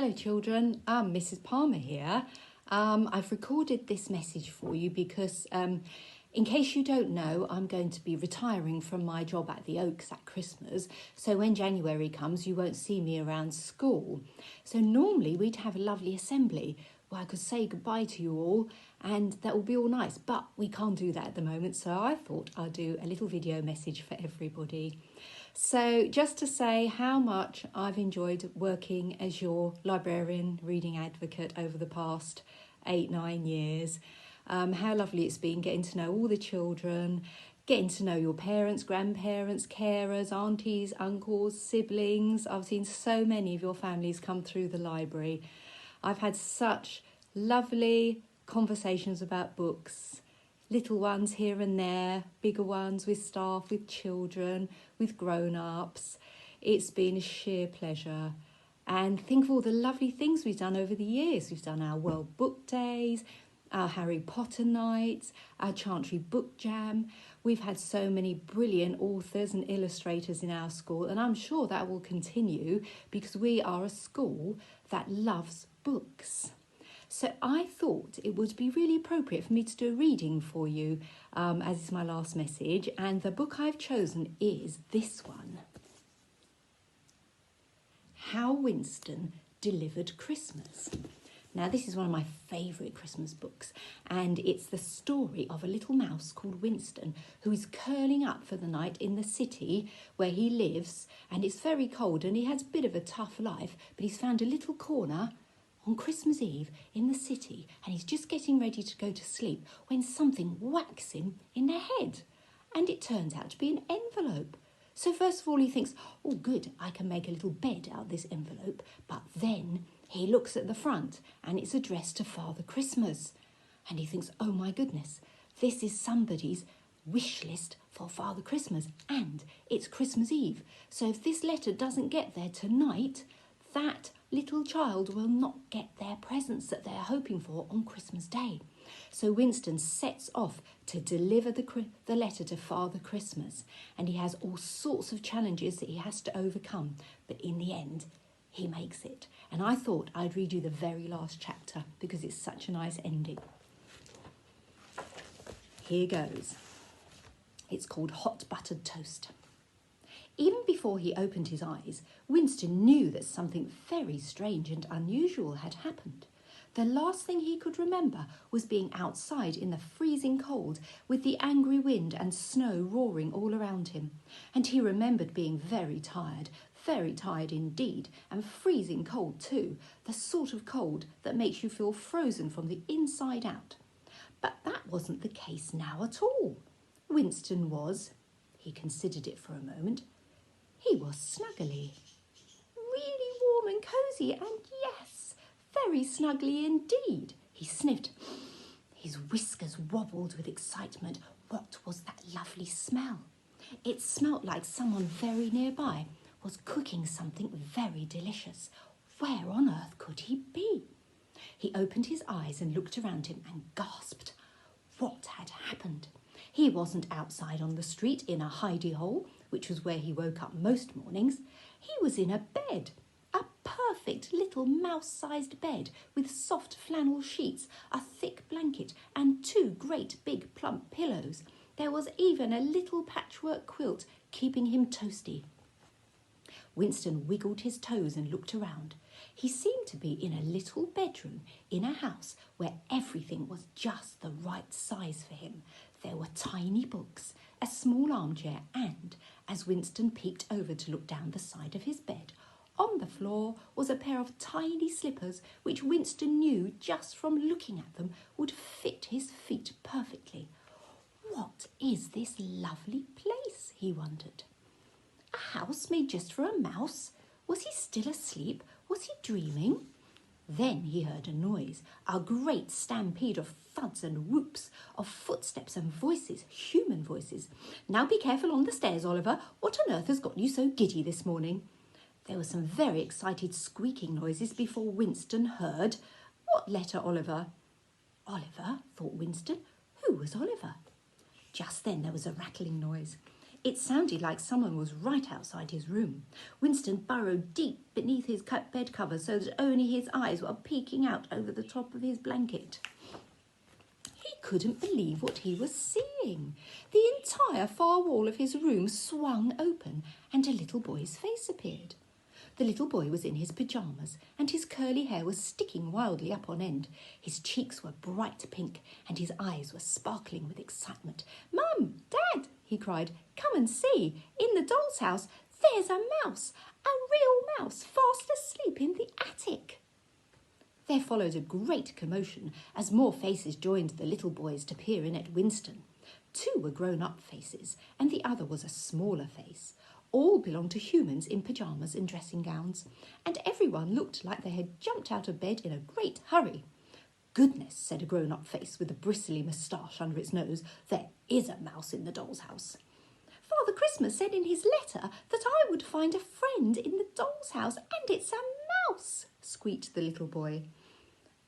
Hello children, Mrs. Palmer here. I've recorded this message for you because in case you don't know, I'm going to be retiring from my job at the Oaks at Christmas. So when January comes, you won't see me around school. So normally we'd have a lovely assembly where I could say goodbye to you all and that will be all nice. But we can't do that at the moment. So I thought I'd do a little video message for everybody. So just to say how much I've enjoyed working as your librarian reading advocate over the past 8-9 years. How lovely it's been getting to know all the children, getting to know your parents, grandparents, carers, aunties, uncles, siblings. I've seen so many of your families come through the library. I've had such lovely conversations about books, little ones here and there, bigger ones with staff, with children, with grown-ups. It's been a sheer pleasure. And think of all the lovely things we've done over the years. We've done our World Book Days, our Harry Potter nights, our Chantry Book Jam. We've had so many brilliant authors and illustrators in our school, and I'm sure that will continue because we are a school that loves books. So I thought it would be really appropriate for me to do a reading for you, as is my last message, and the book I've chosen is this one. How Winston Delivered Christmas. Now, this is one of my favourite Christmas books, and it's the story of a little mouse called Winston who is curling up for the night in the city where he lives, and it's very cold and he has a bit of a tough life, but he's found a little corner on Christmas Eve in the city, and he's just getting ready to go to sleep when something whacks him in the head, and it turns out to be an envelope. So first of all he thinks, oh good, I can make a little bed out of this envelope, but then he looks at the front and it's addressed to Father Christmas, and he thinks, oh my goodness, this is somebody's wish list for Father Christmas, and it's Christmas Eve, so if this letter doesn't get there tonight, that little child will not get their presents that they're hoping for on Christmas Day. So Winston sets off to deliver the letter to Father Christmas, and he has all sorts of challenges that he has to overcome, but in the end he makes it. And I thought I'd read you the very last chapter because it's such a nice ending. Here goes. It's called Hot Buttered Toast. Even before he opened his eyes, Winston knew that something very strange and unusual had happened. The last thing he could remember was being outside in the freezing cold with the angry wind and snow roaring all around him. And he remembered being very tired indeed, and freezing cold too, the sort of cold that makes you feel frozen from the inside out. But that wasn't the case now at all. Winston was, he considered it for a moment, he was snuggly, really warm and cosy, and yes, very snuggly indeed. He sniffed. His whiskers wobbled with excitement. What was that lovely smell? It smelt like someone very nearby was cooking something very delicious. Where on earth could he be? He opened his eyes and looked around him and gasped. What had happened? He wasn't outside on the street in a hidey-hole, which was where he woke up most mornings. He was in a bed, a perfect little mouse-sized bed with soft flannel sheets, a thick blanket and 2 great big plump pillows. There was even a little patchwork quilt keeping him toasty. Winston wiggled his toes and looked around. He seemed to be in a little bedroom in a house where everything was just the right size for him. There were tiny books, a small armchair, and, as Winston peeked over to look down the side of his bed, on the floor was a pair of tiny slippers which Winston knew just from looking at them would fit his feet perfectly. What is this lovely place? He wondered. A house made just for a mouse? Was he still asleep? Was he dreaming? Then he heard a noise, a great stampede of thuds and whoops, of footsteps and voices, human voices. Now be careful on the stairs, Oliver. What on earth has got you so giddy this morning? There were some very excited squeaking noises before Winston heard. What letter, Oliver? Oliver, thought Winston. Who was Oliver? Just then there was a rattling noise. It sounded like someone was right outside his room. Winston burrowed deep beneath his bed covers so that only his eyes were peeking out over the top of his blanket. He couldn't believe what he was seeing. The entire far wall of his room swung open and a little boy's face appeared. The little boy was in his pyjamas and his curly hair was sticking wildly up on end. His cheeks were bright pink and his eyes were sparkling with excitement. "Mum, Dad," he cried, "come and see. In the doll's house, there's a mouse, a real mouse, fast asleep in the attic." There followed a great commotion as more faces joined the little boys to peer in at Winston. 2 were grown-up faces and the other was a smaller face. All belonged to humans in pyjamas and dressing gowns, and everyone looked like they had jumped out of bed in a great hurry. "Goodness," said a grown-up face with a bristly moustache under its nose, "there is a mouse in the doll's house." "Father Christmas said in his letter that I would find a friend in the doll's house, and it's a mouse," squeaked the little boy.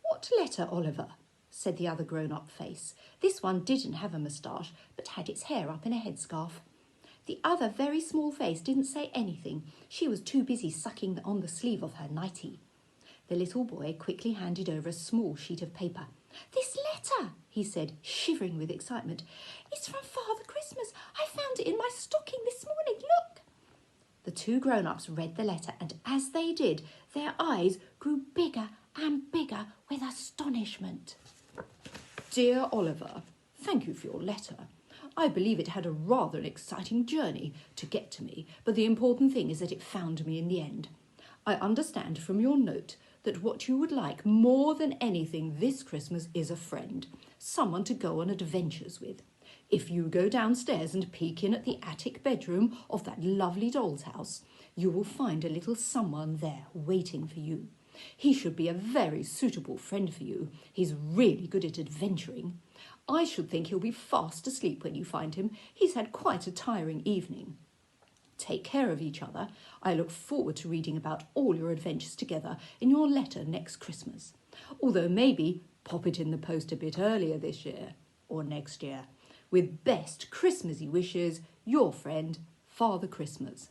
"What letter, Oliver?" said the other grown-up face. This one didn't have a moustache, but had its hair up in a headscarf. The other very small face didn't say anything. She was too busy sucking on the sleeve of her nightie. The little boy quickly handed over a small sheet of paper. "This letter," he said, shivering with excitement. "It's from Father Christmas. I found it in my stocking this morning. Look." The 2 grown-ups read the letter, and as they did, their eyes grew bigger and bigger with astonishment. "Dear Oliver, thank you for your letter. I believe it had a rather exciting journey to get to me, but the important thing is that it found me in the end. I understand from your note that what you would like more than anything this Christmas is a friend, someone to go on adventures with. If you go downstairs and peek in at the attic bedroom of that lovely doll's house, you will find a little someone there waiting for you. He should be a very suitable friend for you. He's really good at adventuring. I should think he'll be fast asleep when you find him. He's had quite a tiring evening. Take care of each other. I look forward to reading about all your adventures together in your letter next Christmas. Although maybe pop it in the post a bit earlier this year or next year. With best Christmassy wishes, your friend, Father Christmas."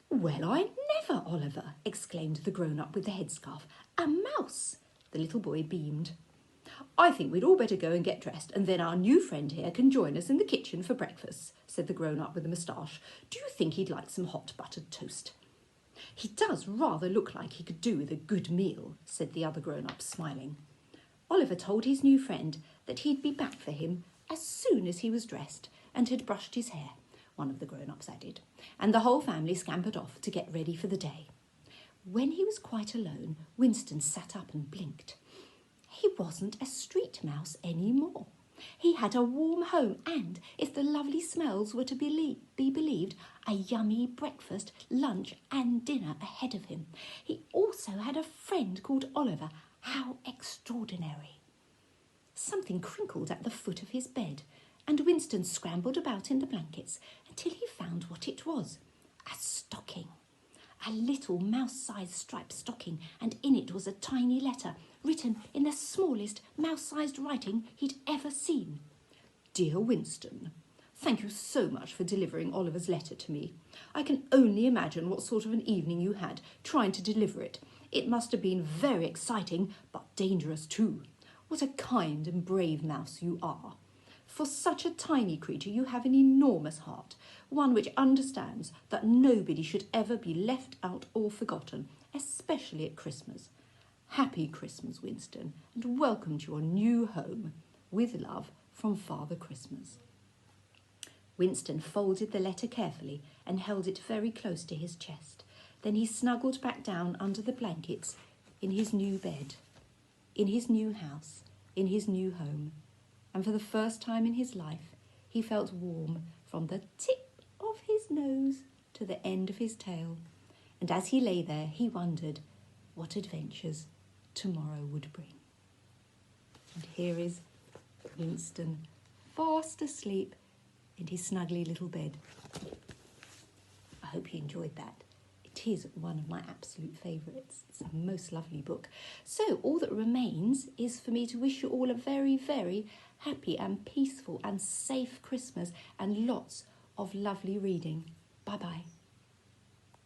"Well, I never, Oliver," exclaimed the grown-up with the headscarf. "A mouse!" The little boy beamed. "I think we'd all better go and get dressed, and then our new friend here can join us in the kitchen for breakfast," said the grown-up with the moustache. "Do you think he'd like some hot buttered toast?" "He does rather look like he could do with a good meal," said the other grown-up, smiling. Oliver told his new friend that he'd be back for him as soon as he was dressed and had brushed his hair, one of the grown-ups added, and the whole family scampered off to get ready for the day. When he was quite alone, Winston sat up and blinked. He wasn't a street mouse any more. He had a warm home and, if the lovely smells were to be believed, a yummy breakfast, lunch and dinner ahead of him. He also had a friend called Oliver. How extraordinary! Something crinkled at the foot of his bed, and Winston scrambled about in the blankets until he found what it was. A stocking. A little mouse-sized striped stocking, and in it was a tiny letter, written in the smallest mouse-sized writing he'd ever seen. "Dear Winston, thank you so much for delivering Oliver's letter to me. I can only imagine what sort of an evening you had trying to deliver it. It must have been very exciting, but dangerous too. What a kind and brave mouse you are. For such a tiny creature, you have an enormous heart, one which understands that nobody should ever be left out or forgotten, especially at Christmas. Happy Christmas, Winston, and welcome to your new home. With love, from Father Christmas." Winston folded the letter carefully and held it very close to his chest. Then he snuggled back down under the blankets in his new bed, in his new house, in his new home. And for the first time in his life, he felt warm from the tip of his nose to the end of his tail. And as he lay there, he wondered what adventures tomorrow would bring. And here is Winston, fast asleep in his snuggly little bed. I hope you enjoyed that. It is one of my absolute favourites. It's a most lovely book. So all that remains is for me to wish you all a very, very happy and peaceful and safe Christmas and lots of lovely reading. Bye-bye.